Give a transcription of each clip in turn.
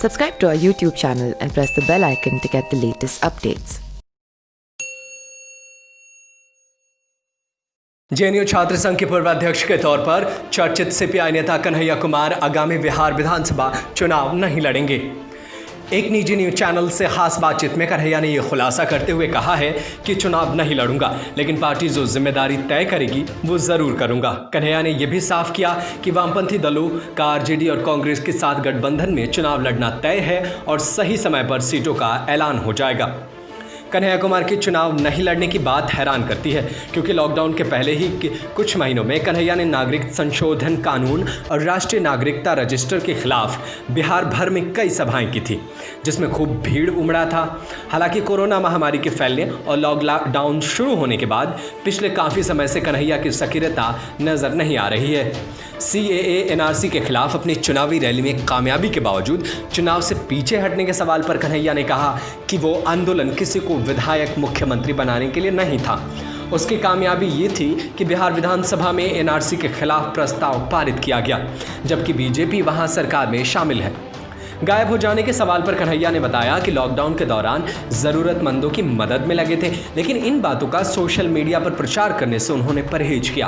Subscribe to our YouTube channel and press the bell icon to get the latest updates. JNU छात्र संघ के पूर्व अध्यक्ष के तौर पर चर्चित सीपीआई नेता कन्हैया कुमार आगामी बिहार विधानसभा चुनाव नहीं लड़ेंगे। एक निजी न्यूज चैनल से खास बातचीत में कन्हैया ने यह खुलासा करते हुए कहा है कि चुनाव नहीं लड़ूंगा, लेकिन पार्टी जो जिम्मेदारी तय करेगी वो जरूर करूंगा। कन्हैया ने यह भी साफ किया कि वामपंथी दलों का आरजेडी और कांग्रेस के साथ गठबंधन में चुनाव लड़ना तय है और सही समय पर सीटों का ऐलान हो जाएगा। कन्हैया कुमार की चुनाव नहीं लड़ने की बात हैरान करती है, क्योंकि लॉकडाउन के पहले ही कुछ महीनों में कन्हैया ने नागरिक संशोधन कानून और राष्ट्रीय नागरिकता रजिस्टर के खिलाफ बिहार भर में कई सभाएं की थी, जिसमें खूब भीड़ उमड़ा था। हालांकि कोरोना महामारी के फैलने और लॉकडाउन शुरू होने के बाद पिछले काफ़ी समय से कन्हैया की सक्रियता नज़र नहीं आ रही है। CAA NRC के खिलाफ अपनी चुनावी रैली में कामयाबी के बावजूद चुनाव से पीछे हटने के सवाल पर कन्हैया ने कहा कि वो आंदोलन किसी को विधायक मुख्यमंत्री बनाने के लिए नहीं था। उसकी कामयाबी ये थी कि बिहार विधानसभा में NRC के खिलाफ प्रस्ताव पारित किया गया, जबकि बीजेपी वहां सरकार में शामिल है। गायब हो जाने के सवाल पर कन्हैया ने बताया कि लॉकडाउन के दौरान ज़रूरतमंदों की मदद में लगे थे, लेकिन इन बातों का सोशल मीडिया पर प्रचार करने से उन्होंने परहेज किया।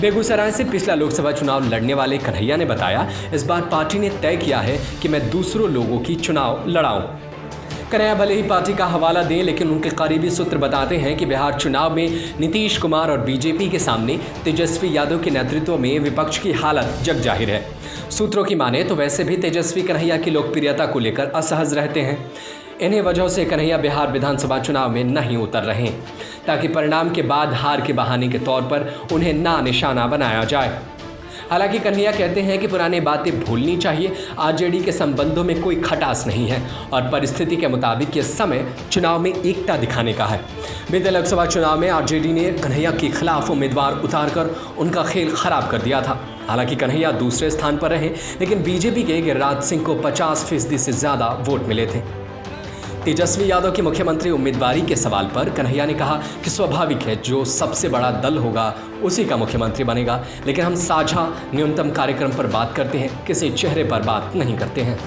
बेगूसराय से पिछला लोकसभा चुनाव लड़ने वाले कन्हैया ने बताया, इस बार पार्टी ने तय किया है कि मैं दूसरों लोगों की चुनाव लड़ाऊं। कन्हैया भले ही पार्टी का हवाला दें, लेकिन उनके करीबी सूत्र बताते हैं कि बिहार चुनाव में नीतीश कुमार और बीजेपी के सामने तेजस्वी यादव के नेतृत्व में विपक्ष की हालत जग जाहिर है। सूत्रों की माने तो वैसे भी तेजस्वी कन्हैया की लोकप्रियता को लेकर असहज रहते हैं। इन्हीं वजहों से कन्हैया बिहार विधानसभा चुनाव में नहीं उतर रहे हैं, ताकि परिणाम के बाद हार के बहाने के तौर पर उन्हें ना निशाना बनाया जाए। हालांकि कन्हैया कहते हैं कि पुरानी बातें भूलनी चाहिए, आरजेडी के संबंधों में कोई खटास नहीं है और परिस्थिति के मुताबिक ये समय चुनाव में एकता दिखाने का है। बीते लोकसभा चुनाव में आरजेडी ने कन्हैया के खिलाफ उम्मीदवार उतारकर उनका खेल खराब कर दिया था। हालांकि कन्हैया दूसरे स्थान पर रहे, लेकिन बीजेपी के गिरिराज सिंह को 50% से ज़्यादा वोट मिले थे। तेजस्वी यादव की मुख्यमंत्री उम्मीदवारी के सवाल पर कन्हैया ने कहा कि स्वाभाविक है, जो सबसे बड़ा दल होगा उसी का मुख्यमंत्री बनेगा, लेकिन हम साझा न्यूनतम कार्यक्रम पर बात करते हैं, किसी चेहरे पर बात नहीं करते हैं।